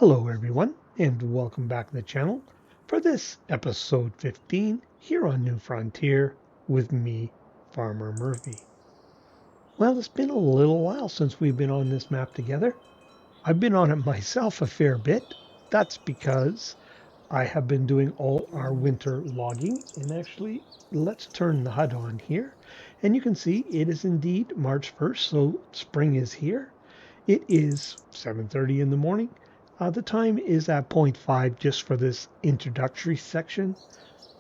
Hello everyone, and welcome back to the channel for this episode 15 here on New Frontier with me, Farmer Murphy. Well, it's been a little while since we've been on this map together. I've been on it myself a fair bit. That's because I have been doing all our winter logging, and actually let's turn the HUD on here, and you can see it is indeed March 1st, so spring is here. It is 7:30 in the morning. The time is at 0.5 just for this introductory section.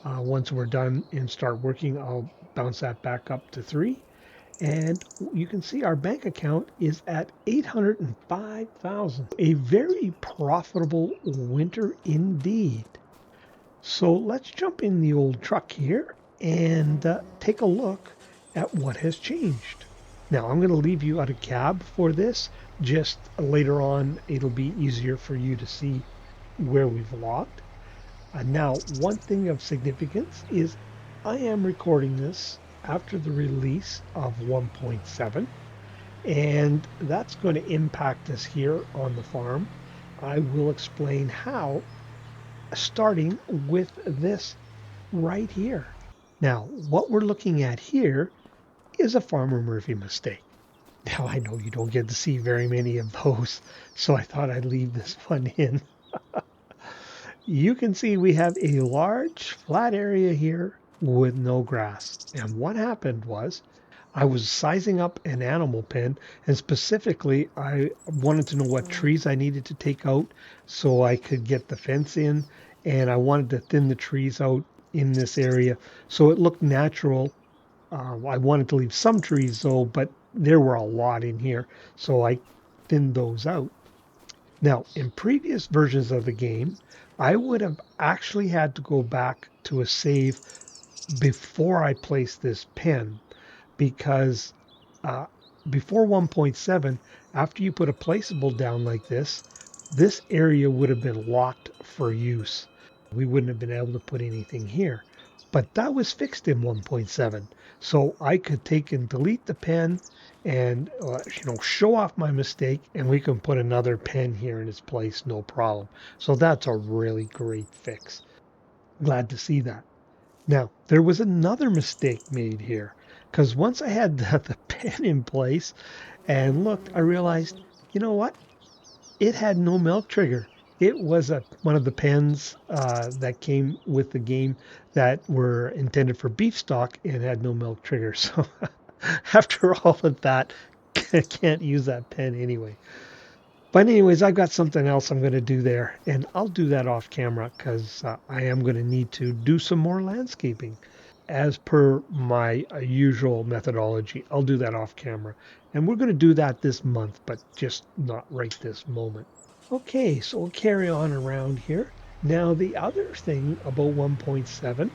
Once we're done and start working, I'll bounce that back up to 3. And you can see our bank account is at 805,000. A very profitable winter indeed. So let's jump in the old truck here and take a look at what has changed. Now I'm going to leave you out of cab for this. Just later on, it'll be easier for you to see where we've logged. Now, one thing of significance is I am recording this after the release of 1.7, and that's going to impact us here on the farm. I will explain how, starting with this right here. Now, what we're looking at here is a Farmer Murphy mistake. Now, I know you don't get to see very many of those, so I thought I'd leave this one in. You can see we have a large flat area here with no grass. And what happened was I was sizing up an animal pen, and specifically I wanted to know what trees I needed to take out so I could get the fence in, and I wanted to thin the trees out in this area so it looked natural. I wanted to leave some trees though, but there were a lot in here, so I thinned those out. Now, in previous versions of the game, I would have actually had to go back to a save before I placed this pen, because before 1.7, after you put a placeable down like this area would have been locked for use. We wouldn't have been able to put anything here. But that was fixed in 1.7. So I could take and delete the pen and show off my mistake, and we can put another pen here in its place, no problem. So that's a really great fix. Glad to see that. Now, there was another mistake made here, because once I had the pen in place and looked, I realized, you know what? It had no milk trigger. It was one of the pens that came with the game that were intended for beef stock and had no milk trigger. So after all of that, I can't use that pen anyway. But anyways, I've got something else I'm going to do there, and I'll do that off camera because I am going to need to do some more landscaping. As per my usual methodology, I'll do that off camera. And we're going to do that this month, but just not right this moment. Okay, so we'll carry on around here. Now, the other thing about 1.7,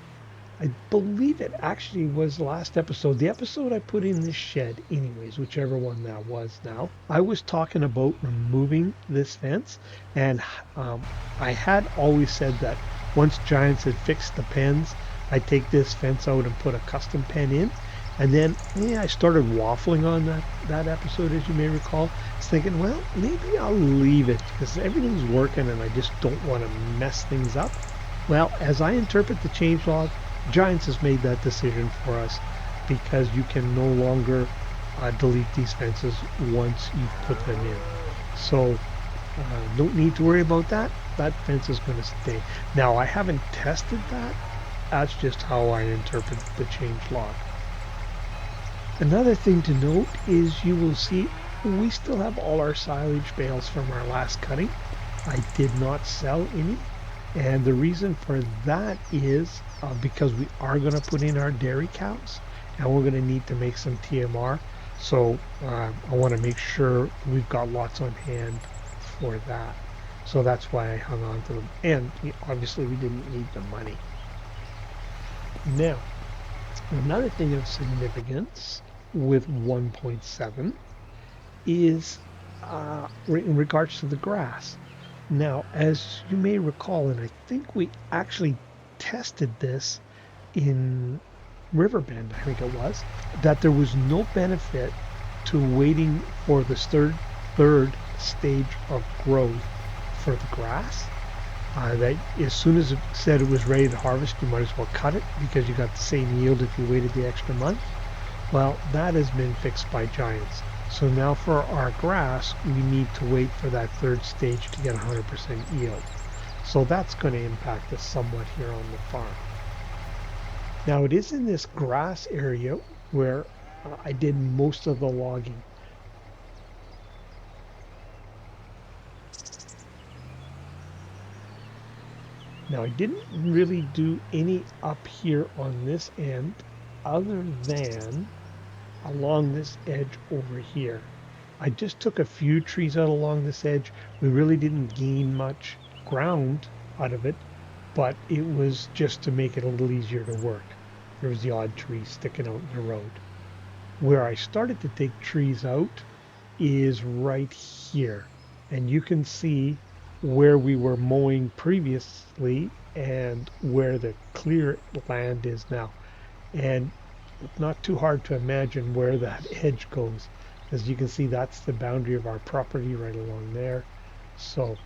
I believe it actually was last episode, the episode I put in this shed anyways, whichever one that was now. I was talking about removing this fence, and I had always said that once Giants had fixed the pens, I'd take this fence out and put a custom pen in. And then I started waffling on that episode, as you may recall. I was thinking, well, maybe I'll leave it because everything's working and I just don't want to mess things up. Well, as I interpret the changelog, Giants has made that decision for us because you can no longer delete these fences once you put them in. So don't need to worry about that. That fence is going to stay. Now, I haven't tested that. That's just how I interpret the changelog. Another thing to note is you will see we still have all our silage bales from our last cutting. I did not sell any, and the reason for that is because we are going to put in our dairy cows, and we're going to need to make some TMR. So I want to make sure we've got lots on hand for that. So that's why I hung on to them, and obviously we didn't need the money. Now, another thing of significance with 1.7 is in regards to the grass. Now, as you may recall, and I think we actually tested this in Riverbend, I think it was, that there was no benefit to waiting for the third stage of growth for the grass. That as soon as it said it was ready to harvest, you might as well cut it because you got the same yield if you waited the extra month. Well, that has been fixed by giants. So now for our grass, we need to wait for that third stage to get 100% yield. So that's going to impact us somewhat here on the farm. Now it is in this grass area where I did most of the logging. Now I didn't really do any up here on this end other than along this edge over here. I just took a few trees out along this edge. We really didn't gain much ground out of it, but it was just to make it a little easier to work. There was the odd tree sticking out in the road. Where I started to take trees out is right here. And you can see where we were mowing previously and where the clear land is now. And it's not too hard to imagine where that edge goes. As you can see, that's the boundary of our property right along there. So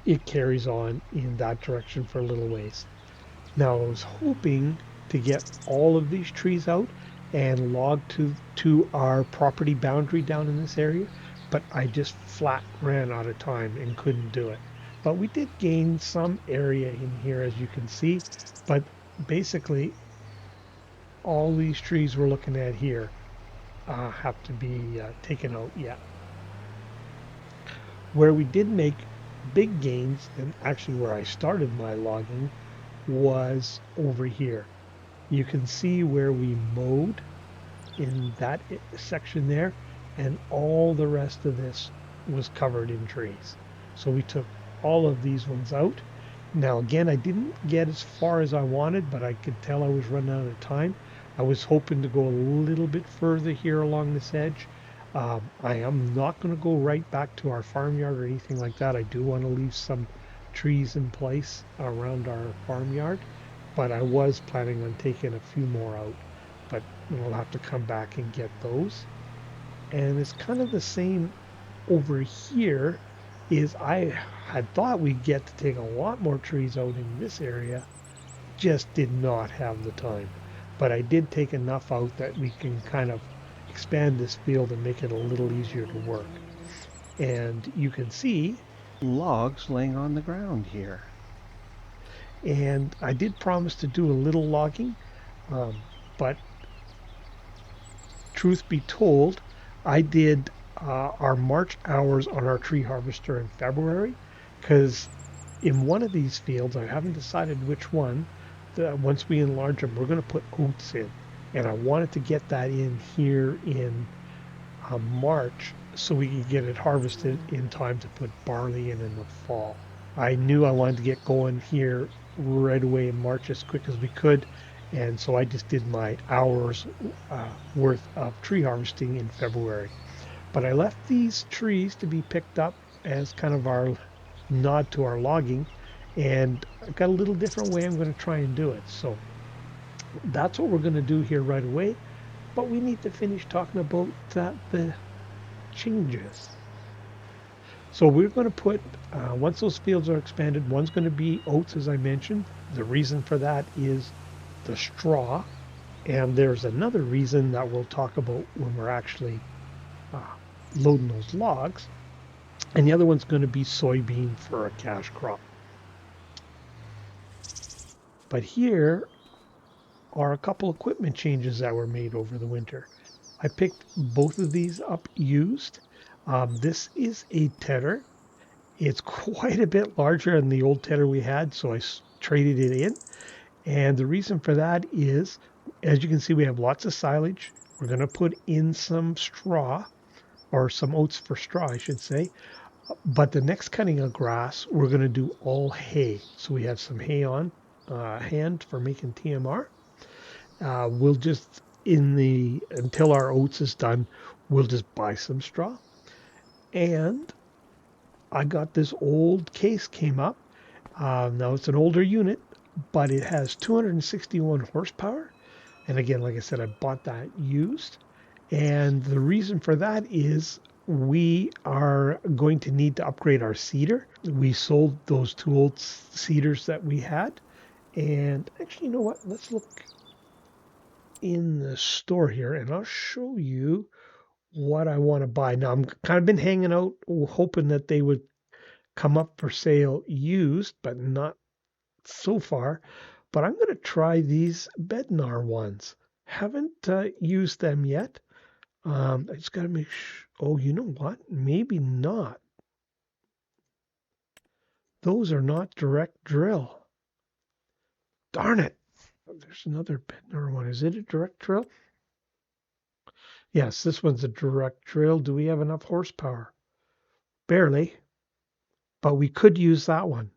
it carries on in that direction for a little ways. Now I was hoping to get all of these trees out and log to our property boundary down in this area, but I just flat ran out of time and couldn't do it. But we did gain some area in here, as you can see, but basically all these trees we're looking at here have to be taken out yet. Where we did make big gains, and actually where I started my logging, was over here. You can see where we mowed in that section there, and all the rest of this was covered in trees. So we took all of these ones out. Now again, I didn't get as far as I wanted, but I could tell I was running out of time. I was hoping to go a little bit further here along this edge. I am not going to go right back to our farmyard or anything like that. I do want to leave some trees in place around our farmyard, but I was planning on taking a few more out, but we'll have to come back and get those. And it's kind of the same over here. Is I had thought we'd get to take a lot more trees out in this area, just did not have the time. But I did take enough out that we can kind of expand this field and make it a little easier to work. And you can see logs laying on the ground here. And I did promise to do a little logging, but truth be told, I did our March hours on our tree harvester in February, because in one of these fields, I haven't decided which one, once we enlarge them, we're going to put oats in. And I wanted to get that in here in March so we could get it harvested in time to put barley in the fall. I knew I wanted to get going here right away in March as quick as we could, and so I just did my hours worth of tree harvesting in February. But I left these trees to be picked up as kind of our nod to our logging, and I've got a little different way I'm going to try and do it. So that's what we're going to do here right away, but we need to finish talking about the changes. So we're going to put, once those fields are expanded, one's going to be oats, as I mentioned. The reason for that is the straw, and there's another reason that we'll talk about when we're actually loading those logs, and the other one's going to be soybean for a cash crop. But here are a couple equipment changes that were made over the winter. I picked both of these up used. This is a tedder. It's quite a bit larger than the old tedder we had, so I traded it in. And the reason for that is, as you can see, we have lots of silage. We're going to put in some straw, or some oats for straw, I should say. But the next cutting of grass, we're going to do all hay. So we have some hay on hand for making TMR. We'll just, until our oats is done, we'll just buy some straw. And I got this old case came up. Now it's an older unit, but it has 261 horsepower. And again, like I said, I bought that used. And the reason for that is we are going to need to upgrade our cedar. We sold those two old cedars that we had. And actually, you know what? Let's look in the store here and I'll show you what I want to buy. Now, I'm kind of been hanging out hoping that they would come up for sale used, but not so far. But I'm going to try these Bednar ones. Haven't used them yet. I just got to make sure. Oh, you know what? Maybe not. Those are not direct drill. Darn it. There's another Bednar one. Is it a direct drill? Yes, this one's a direct drill. Do we have enough horsepower? Barely, but we could use that one.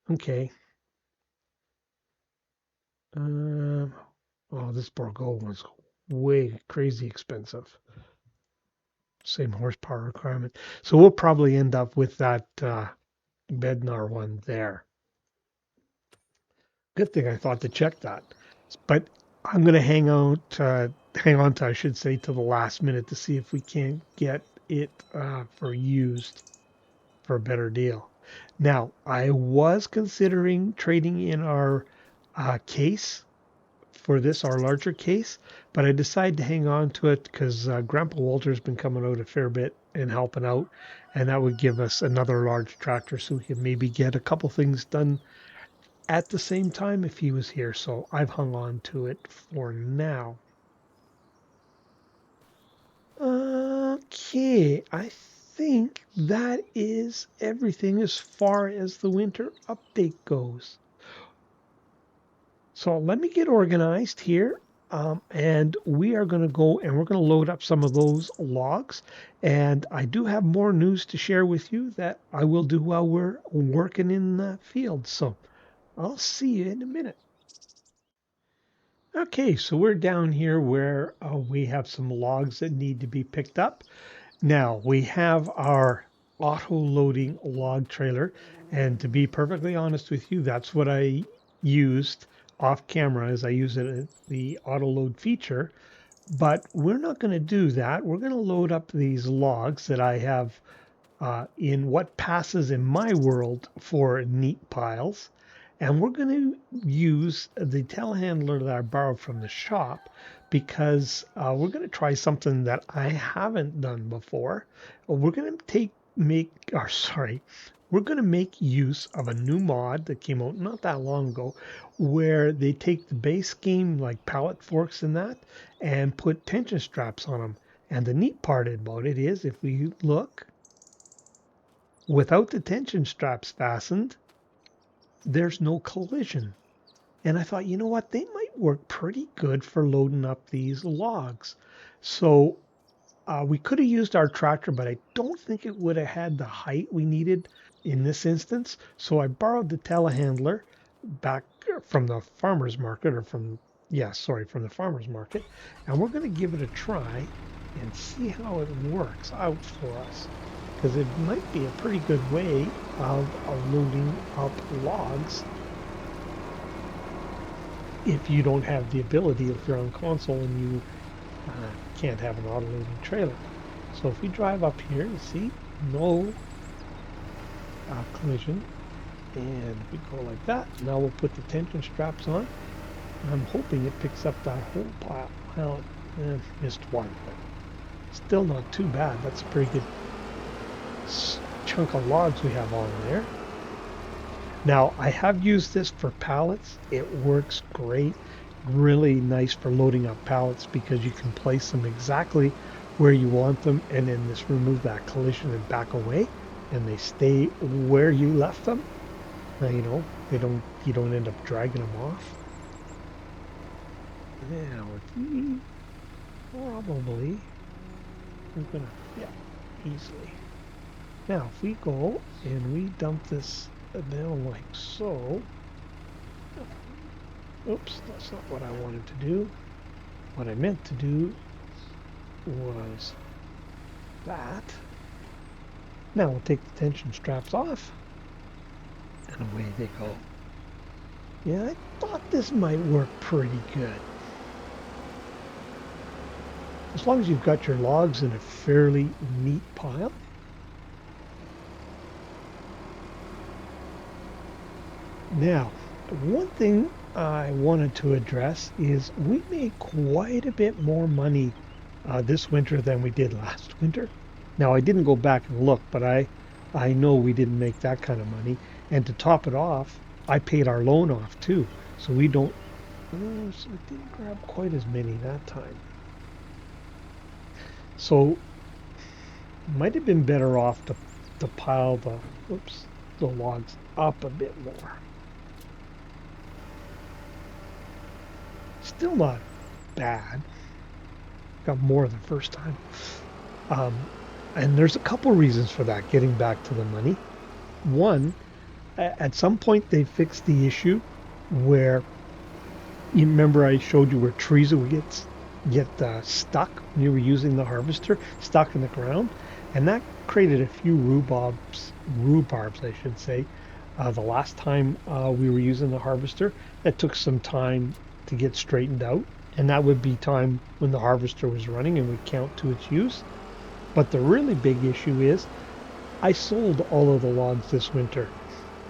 Okay. Oh, this Borgo one's way crazy expensive. Same horsepower requirement. So we'll probably end up with that Bednar one there. Good thing I thought to check that. But I'm going to hang on to, I should say, to the last minute to see if we can't get it for used for a better deal. Now, I was considering trading in our case for this, our larger case, but I decided to hang on to it because Grandpa Walter's been coming out a fair bit and helping out, and that would give us another large tractor so we could maybe get a couple things done at the same time if he was here. So I've hung on to it for now. Okay, I think that is everything as far as the winter update goes. So let me get organized here. And we are going to go and we're going to load up some of those logs. And I do have more news to share with you that I will do while we're working in the field. So I'll see you in a minute. Okay, so we're down here where we have some logs that need to be picked up. Now we have our auto loading log trailer. And to be perfectly honest with you, that's what I used off camera as I use it in the auto load feature. But we're not going to do that. We're going to load up these logs that I have in what passes in my world for neat piles. And we're going to use the telehandler that I borrowed from the shop because we're going to try something that I haven't done before. We're going to we're going to make use of a new mod that came out not that long ago where they take the base game like pallet forks and that and put tension straps on them. And the neat part about it is if we look, without the tension straps fastened, there's no collision. And I thought, you know what, they might work pretty good for loading up these logs. So we could have used our tractor, but I don't think it would have had the height we needed in this instance. So I borrowed the telehandler back from the farmer's market from the farmer's market. And we're going to give it a try and see how it works out for us. Because it might be a pretty good way of loading up logs if you don't have the ability, if you're on console and you can't have an auto-loading trailer. So if we drive up here, you see, no collision, and we go like that. Now we'll put the tension straps on. I'm hoping it picks up that whole pile. Well, missed one, but still not too bad. That's a pretty good chunk of logs we have on there. Now, I have used this for pallets. It works great. Really nice for loading up pallets because you can place them exactly where you want them and then just remove that collision and back away and they stay where you left them. Now, you don't end up dragging them off. Now, probably, we're gonna, easily. Now, if we go and we dump this down like so, oops, that's not what I wanted to do. What I meant to do was that. Now we'll take the tension straps off, and away they go. Yeah, I thought this might work pretty good. as long as you've got your logs in a fairly neat pile. Now, one thing I wanted to address is we made quite a bit more money this winter than we did last winter. Now, I didn't go back and look, but I know we didn't make that kind of money. And to top it off, I paid our loan off too. So we don't, so I didn't grab quite as many that time. So might have been better off to pile the logs up a bit more. Still not bad. Got more the first time. Um, and there's a couple reasons for that, getting back to the money. One, at some point they fixed the issue where, you remember I showed you where trees would get stuck when you were using the harvester, stuck in the ground, and that created a few rhubarbs, I should say. The last time we were using the harvester, that took some time to get straightened out, and that would be time when the harvester was running and would count to its use. But the really big issue is I sold all of the logs this winter,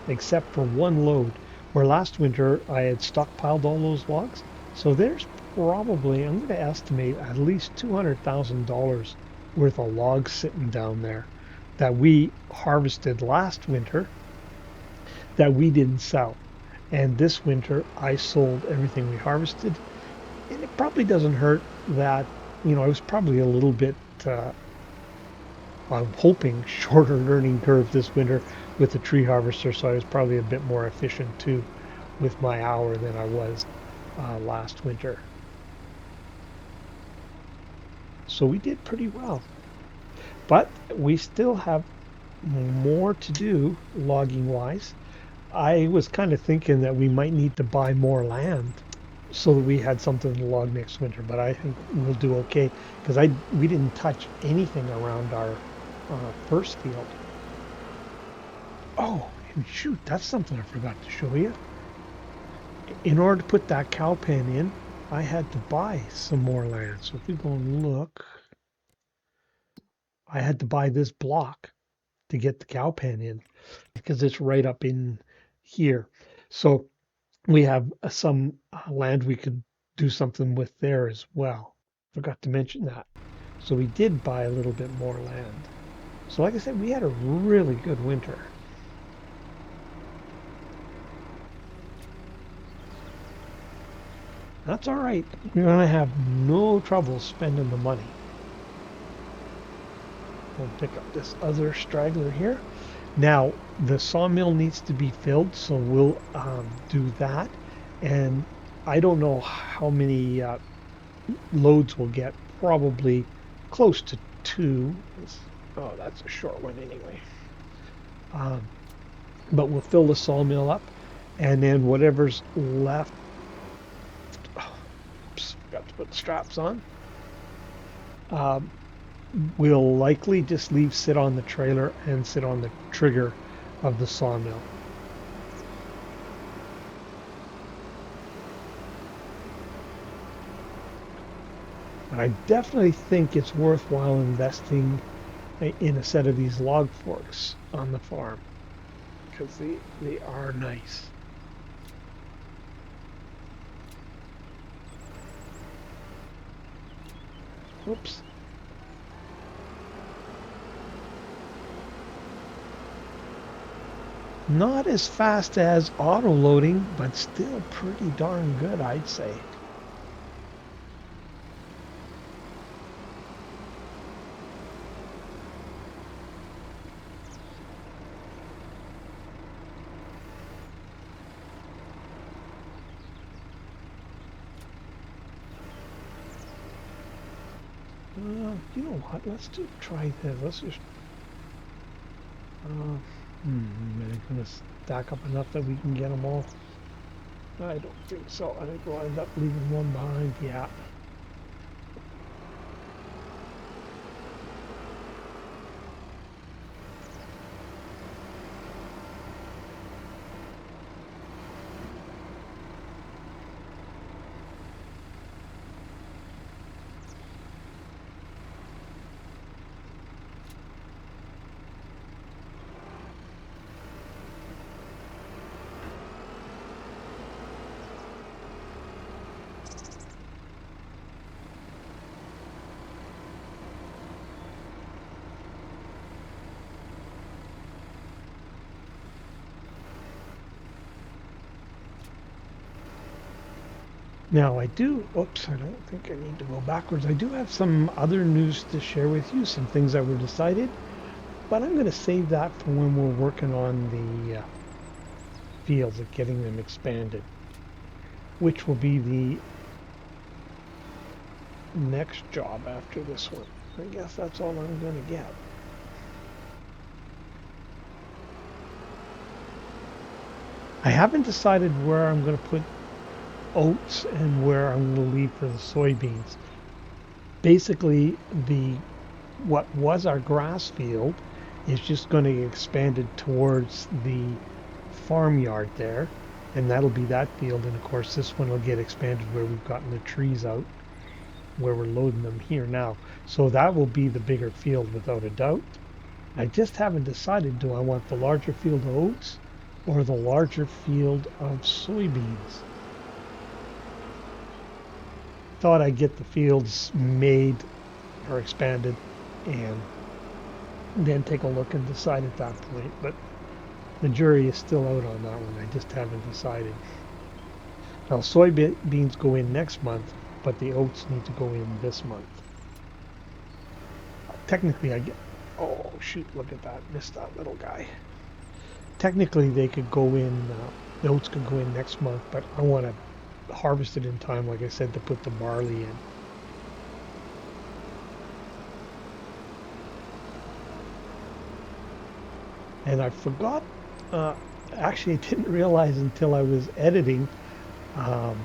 except for one load, where last winter I had stockpiled all those logs. So there's probably, I'm going to estimate, at least $200,000 worth of logs sitting down there that we harvested last winter that we didn't sell. And this winter I sold everything we harvested. And it probably doesn't hurt that, I was probably a little bit, I'm hoping, shorter learning curve this winter with the tree harvester, so I was probably a bit more efficient too with my hour than I was last winter. So we did pretty well, but we still have more to do logging wise. I was kind of thinking that we might need to buy more land so that we had something to log next winter, but I think we'll do okay because we didn't touch anything around our first field. Oh, and shoot, that's something I forgot to show you. In order to put that cow pen in, I had to buy some more land. So if we go and look, I had to buy this block to get the cow pen in because it's right up in here. So we have some land we could do something with there as well. Forgot to mention that. So we did buy a little bit more land. So like I said, we had a really good winter. That's all right. You're going to have no trouble spending the money. We'll pick up this other straggler here. Now, the sawmill needs to be filled, so we'll do that. And I don't know how many loads we'll get. Probably close to 2. Oh, that's a short one anyway. But we'll fill the sawmill up, and then whatever's left, got to put the straps on, we'll likely just leave sit on the trailer and sit on the trigger of the sawmill. But I definitely think it's worthwhile investing in a set of these log forks on the farm because they are nice. Whoops. Not as fast as auto loading, but still pretty darn good, I'd say. You know what? Let's try this. Let's just. Are they going to stack up enough that we can get them all? I don't think so. I think we'll end up leaving one behind. Yeah. Now I do, oops, I don't think I need to go backwards. I do have some other news to share with you, some things that were decided, but I'm going to save that for when we're working on the fields and getting them expanded, which will be the next job after this one. I guess that's all I'm going to get. I haven't decided where I'm going to put oats and where I'm going to leave for the soybeans. Basically, the what was our grass field is just going to get expanded towards the farmyard there, and that'll be that field. And of course, this one will get expanded where we've gotten the trees out, where we're loading them here now. So that will be the bigger field without a doubt. I just haven't decided, do I want the larger field of oats or the larger field of soybeans? Thought I'd get the fields made or expanded and then take a look and decide at that point. But the jury is still out on that one. I just haven't decided. Now, soybeans go in next month, but the oats need to go in this month. Technically, I get. Oh, shoot, look at that. Missed that little guy. Technically, they could go in, the oats could go in next month, but I want to harvest it in time, like I said, to put the barley in. And I forgot, actually, I didn't realize until I was editing, um,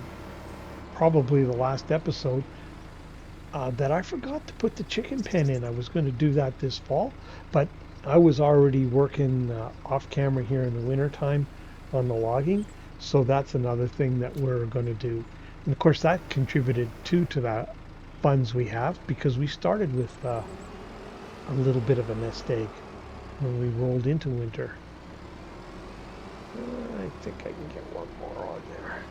probably the last episode, that I forgot to put the chicken pen in. I was going to do that this fall, but I was already working off camera here in the wintertime on the logging. So that's another thing that we're going to do. And of course, that contributed too to the funds we have because we started with a little bit of a nest egg when we rolled into winter. I think I can get one more on there.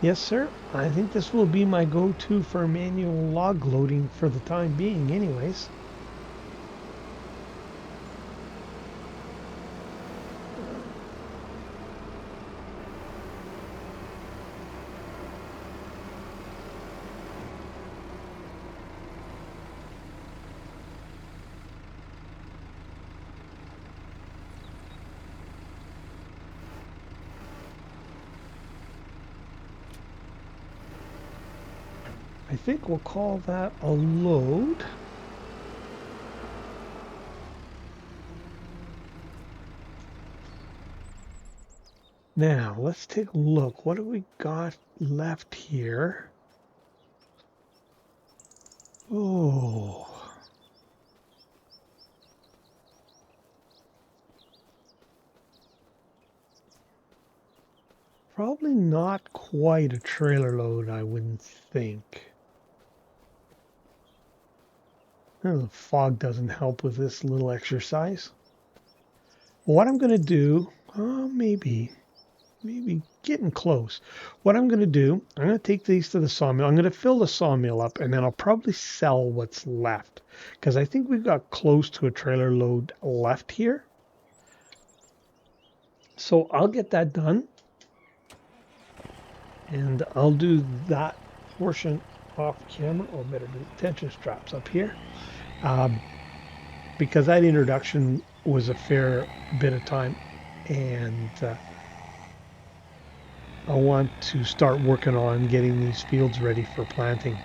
Yes, sir. I think this will be my go-to for manual log loading for the time being anyways. I think we'll call that a load. Now, let's take a look. What do we got left here? Oh. Probably not quite a trailer load, I wouldn't think. Oh, the fog doesn't help with this little exercise. What I'm going to do, maybe getting close. What I'm going to do, I'm going to take these to the sawmill. I'm going to fill the sawmill up, and then I'll probably sell what's left because I think we've got close to a trailer load left here. So I'll get that done, and I'll do that portion off camera, or better do tension straps up here, because that introduction was a fair bit of time, and I want to start working on getting these fields ready for planting.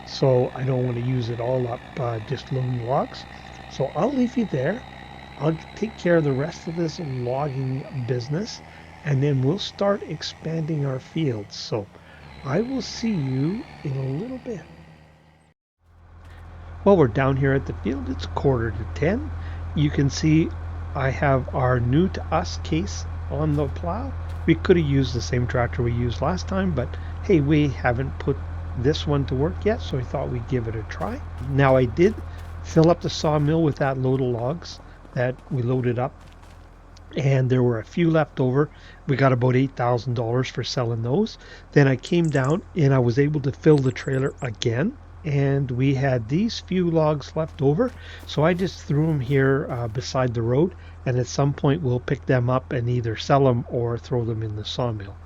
So I don't want to use it all up just loading logs. So I'll leave you there. I'll take care of the rest of this logging business, and then we'll start expanding our fields. So I will see you in a little bit. Well, we're down here at the field. It's 9:45. You can see I have our new to us case on the plow. We could have used the same tractor we used last time, but hey, we haven't put this one to work yet, so I thought we'd give it a try. Now I did fill up the sawmill with that load of logs that we loaded up, and there were a few left over. We got about $8,000 for selling those. Then I came down and I was able to fill the trailer again, and we had these few logs left over. So I just threw them here beside the road, and at some point we'll pick them up and either sell them or throw them in the sawmill.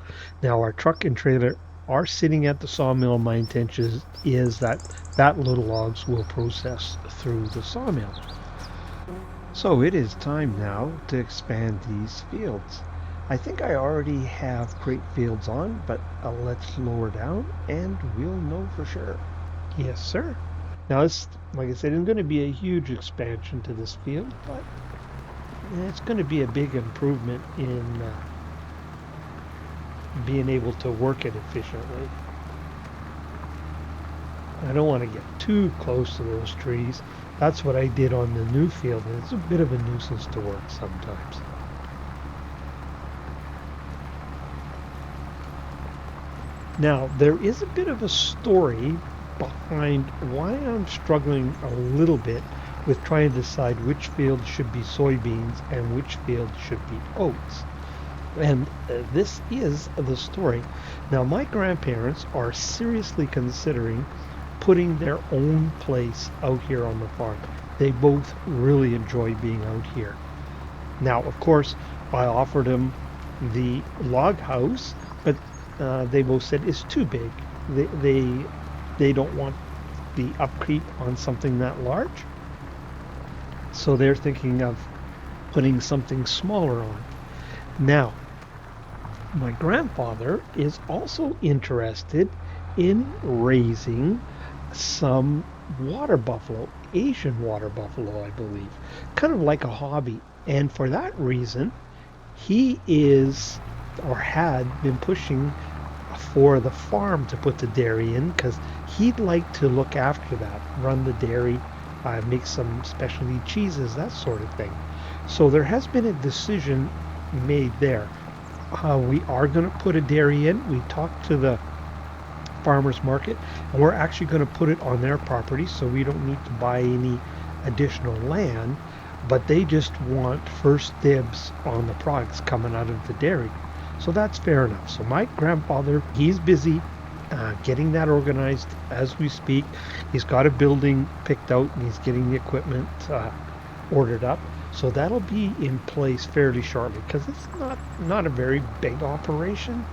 Now our truck and trailer are sitting at the sawmill. My intention is that that little logs will process through the sawmill. So it is time now to expand these fields. I think I already have great fields on, but let's lower down and we'll know for sure. Yes, sir. Now this, like I said, isn't going to be a huge expansion to this field, but it's going to be a big improvement in being able to work it efficiently. I don't want to get too close to those trees. That's what I did on the new field, and it's a bit of a nuisance to work sometimes. Now, there is a bit of a story behind why I'm struggling a little bit with trying to decide which field should be soybeans and which field should be oats. And this is the story. Now, my grandparents are seriously considering putting their own place out here on the farm. They both really enjoy being out here. Now, of course, I offered them the log house, but they both said it's too big. They don't want the upkeep on something that large. So they're thinking of putting something smaller on. Now, my grandfather is also interested in raising some water buffalo, Asian water buffalo, I believe, kind of like a hobby. And for that reason, he is or had been pushing for the farm to put the dairy in because he'd like to look after that, run the dairy, make some specialty cheeses, that sort of thing. So there has been a decision made there. We are going to put a dairy in. We talked to the farmers market, and we're actually going to put it on their property, so we don't need to buy any additional land, but they just want first dibs on the products coming out of the dairy. So that's fair enough. So my grandfather, he's busy getting that organized as we speak. He's got a building picked out and he's getting the equipment ordered up. So that'll be in place fairly shortly because it's not a very big operation.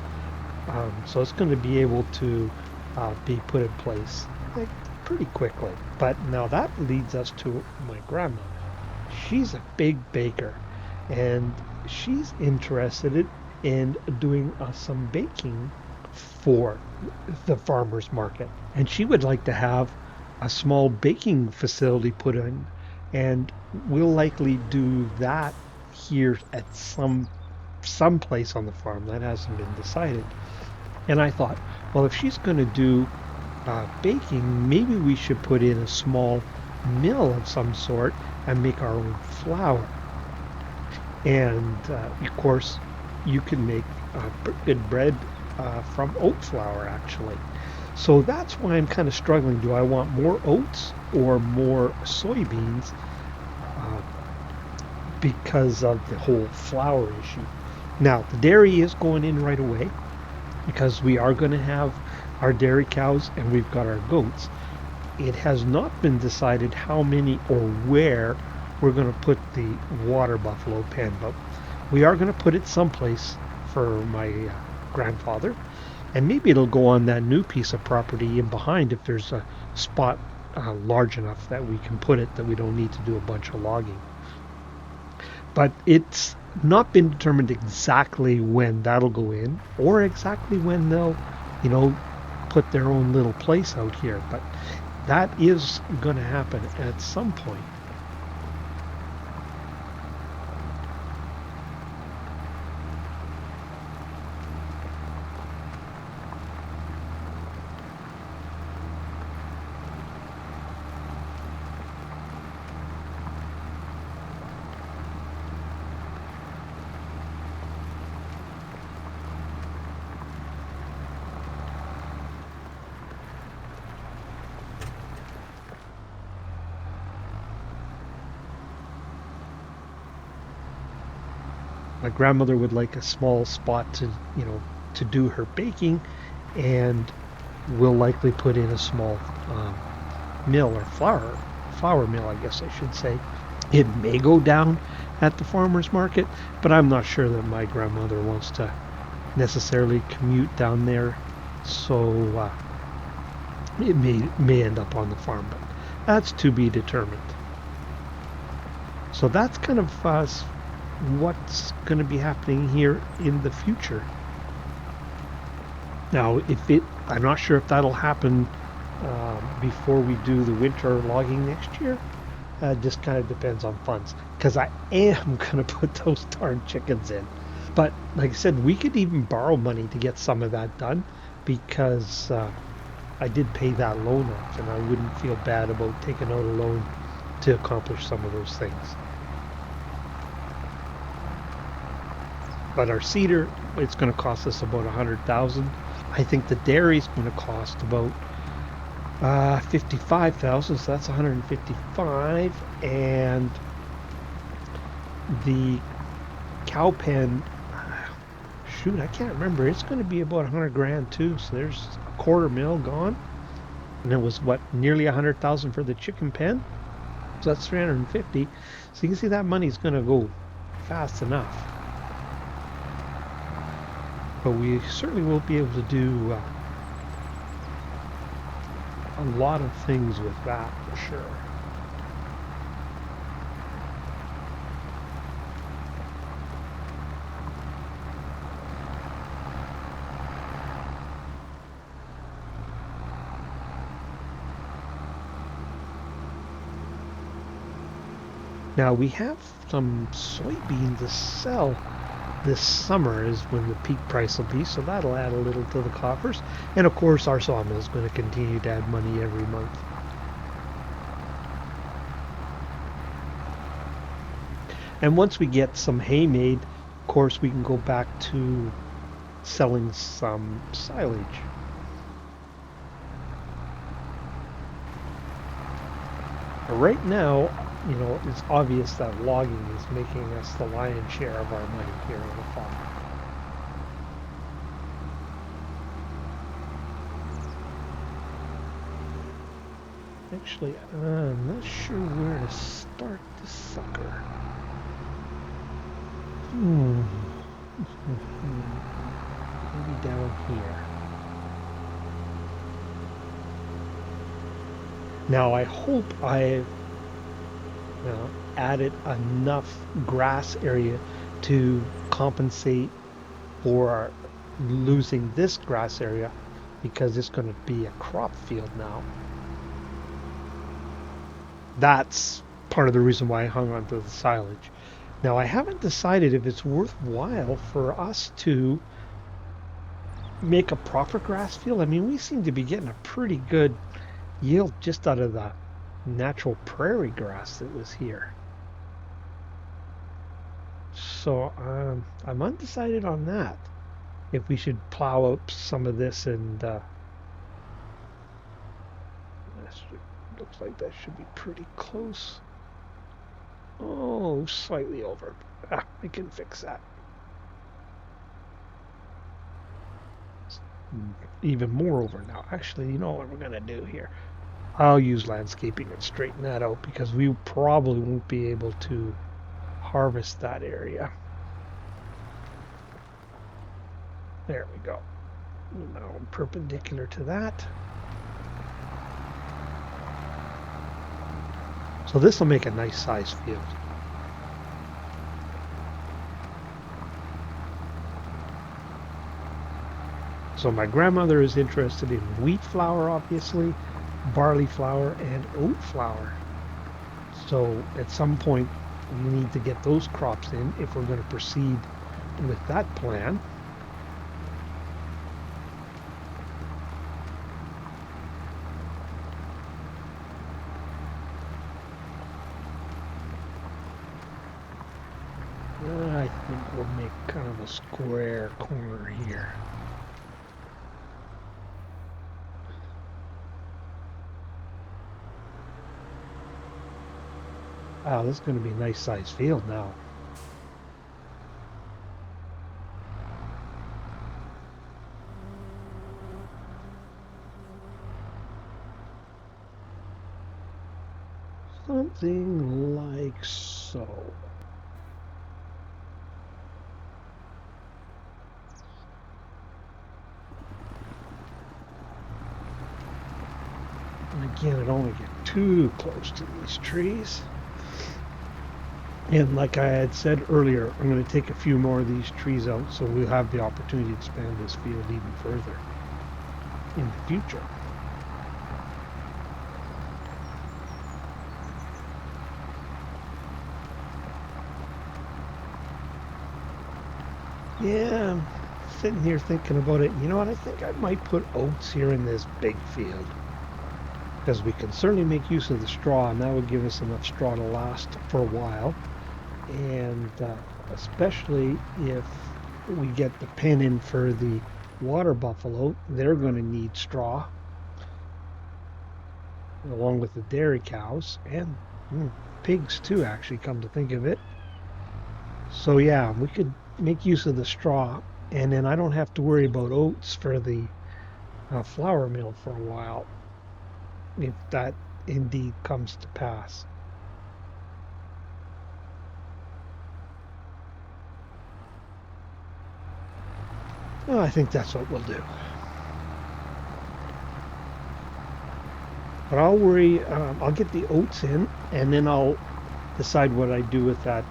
So it's going to be able to be put in place pretty quickly. But now that leads us to my grandma. She's a big baker, and she's interested in doing some baking for the farmers market. And she would like to have a small baking facility put in, and we'll likely do that here at some place on the farm. That hasn't been decided. And I thought, well, if she's going to do baking, maybe we should put in a small mill of some sort and make our own flour. And of course, you can make good bread from oat flour, actually. So that's why I'm kind of struggling. Do I want more oats or more soybeans because of the whole flour issue? Now, the dairy is going in right away because we are going to have our dairy cows and we've got our goats. It has not been decided how many or where we're going to put the water buffalo pen, but we are going to put it someplace for my grandfather, and maybe it'll go on that new piece of property in behind if there's a spot large enough that we can put it, that we don't need to do a bunch of logging. But it's not been determined exactly when that'll go in or exactly when they'll, put their own little place out here. But that is going to happen at some point. My grandmother would like a small spot to, to do her baking, and will likely put in a small mill or flour mill, I guess I should say. It may go down at the farmer's market, but I'm not sure that my grandmother wants to necessarily commute down there, so it may end up on the farm, but that's to be determined. So that's kind of what's going to be happening here in the future. Now, I'm not sure if that'll happen before we do the winter logging next year. Just kind of depends on funds, because I am going to put those darn chickens in. But like I said, we could even borrow money to get some of that done, because I did pay that loan off, and I wouldn't feel bad about taking out a loan to accomplish some of those things. But our cedar, it's going to cost us about $100,000. I think the dairy is going to cost about $55,000, so that's $155,000, and the cow pen, shoot, I can't remember. It's going to be about $100,000 too. So there's $250,000 gone, and it was nearly $100,000 for the chicken pen. So that's $350,000. So you can see that money's going to go fast enough. But we certainly will be able to do a lot of things with that for sure. Now we have some soybeans to sell this summer, is when the peak price will be, so that'll add a little to the coffers. And of course our sawmill is going to continue to add money every month. And once we get some hay made, of course we can go back to selling some silage. But right now, it's obvious that logging is making us the lion's share of our money here on the farm. Actually, I'm not sure where to start this sucker. Maybe down here. Now I hope I've added enough grass area to compensate for losing this grass area, because it's going to be a crop field now. That's part of the reason why I hung on to the silage. Now I haven't decided if it's worthwhile for us to make a proper grass field. I mean, we seem to be getting a pretty good yield just out of the natural prairie grass that was here. So I'm undecided on that, if we should plow up some of this, and looks like that should be pretty close. Oh, slightly over. I can fix that. Even more over now. Actually, you know what we're gonna do here? I'll use landscaping and straighten that out, because we probably won't be able to harvest that area. There we go. Now perpendicular to that. So this will make a nice sized field. So my grandmother is interested in wheat flour, obviously, barley flour, and oat flour. So at some point we need to get those crops in if we're going to proceed with that plan. I think we'll make kind of a square corner here. Wow, this is going to be a nice sized field now. something like so. And again, I don't want to get too close to these trees. And like I had said earlier, I'm going to take a few more of these trees out so we'll have the opportunity to expand this field even further in the future. Yeah, I'm sitting here thinking about it. You know what? I think I might put oats here in this big field because we can certainly make use of the straw, and that would give us enough straw to last for a while. And especially if we get the pen in for the water buffalo, they're going to need straw along with the dairy cows and pigs too, actually, come to think of it. So yeah, we could make use of the straw, and then I don't have to worry about oats for the flour mill for a while, if that indeed comes to pass. Well, I think that's what we'll do. But I'll get the oats in, and then I'll decide what I do with that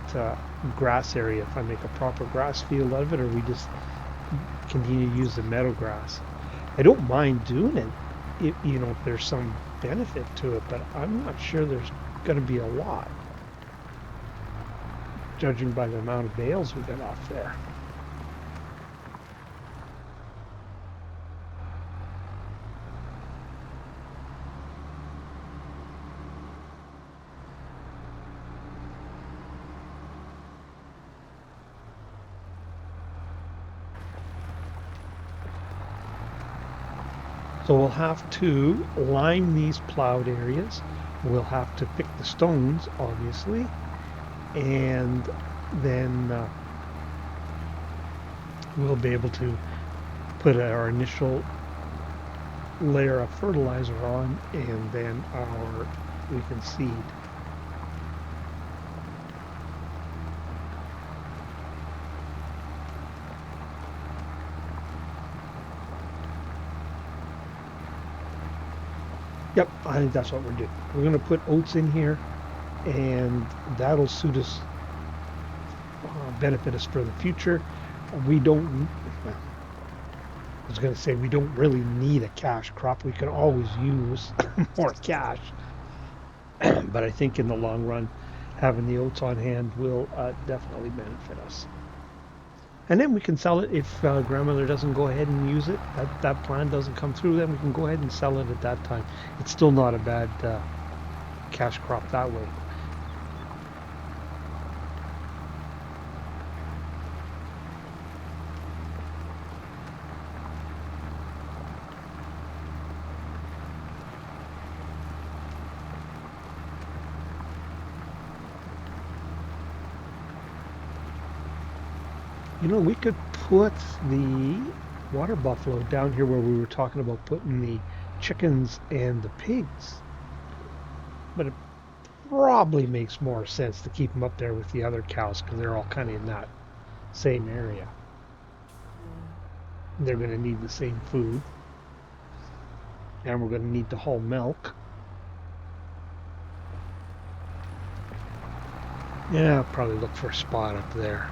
grass area, if I make a proper grass field out of it, or we just continue to use the meadow grass. I don't mind doing it, if there's some benefit to it, but I'm not sure there's going to be a lot, judging by the amount of bales we got off there. So we'll have to lime these plowed areas. We'll have to pick the stones, obviously, and then we'll be able to put our initial layer of fertilizer on, and then we can seed. Yep, I think that's what we're doing. We're going to put oats in here, and that'll suit us, benefit us for the future. We don't, well, I was going to say we don't really need a cash crop. We can always use more cash, but I think in the long run, having the oats on hand will definitely benefit us. And then we can sell it if grandmother doesn't go ahead and use it. That plan doesn't come through, then we can go ahead and sell it at that time. It's still not a bad cash crop that way. We could put the water buffalo down here where we were talking about putting the chickens and the pigs. But it probably makes more sense to keep them up there with the other cows because they're all kind of in that same area. They're going to need the same food, and we're going to need to haul milk. Yeah, I'll probably look for a spot up there.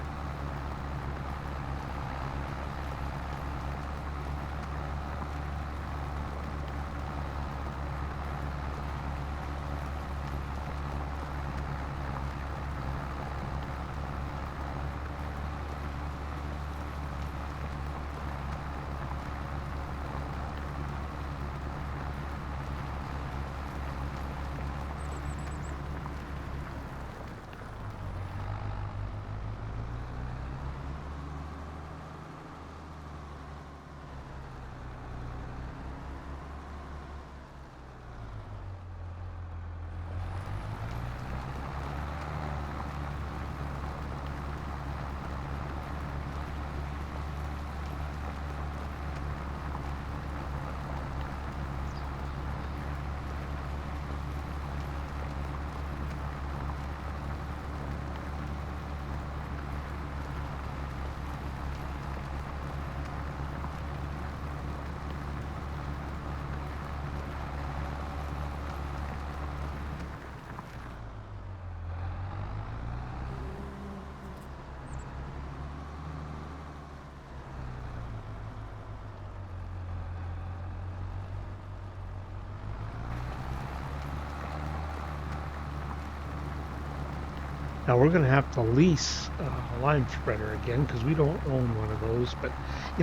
Now we're going to have to lease a lime spreader again because we don't own one of those. But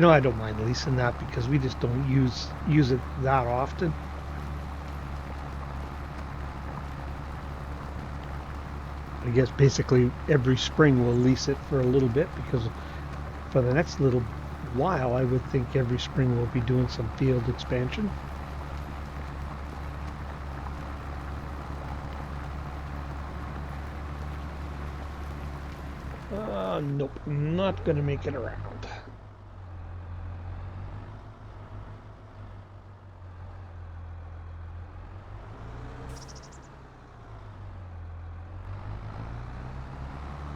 I don't mind leasing that because we just don't use it that often. I guess basically every spring we'll lease it for a little bit because for the next little while I would think every spring we'll be doing some field expansion. Nope, not gonna make it around.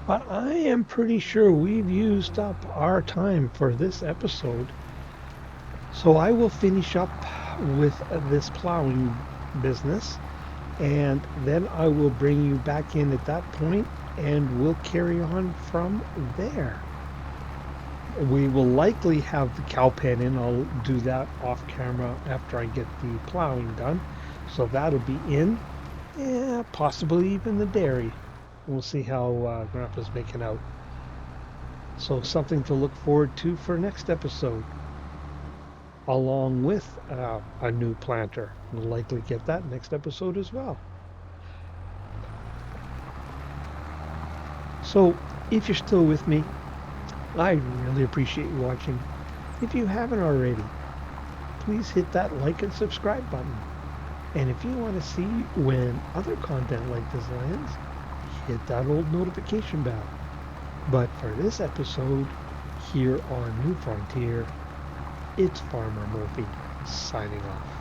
But I am pretty sure we've used up our time for this episode. So I will finish up with this plowing business and then I will bring you back in at that point and we'll carry on from there. We will likely have the cow pen in. I'll do that off camera after I get the plowing done. So that'll be in. Yeah, possibly even the dairy. We'll see how Grandpa's making out. So something to look forward to for next episode. Along with a new planter. We'll likely get that next episode as well. So if you're still with me, I really appreciate you watching. If you haven't already, please hit that like and subscribe button. And if you want to see when other content like this lands, hit that old notification bell. But for this episode, here on New Frontier, it's Farmer Murphy signing off.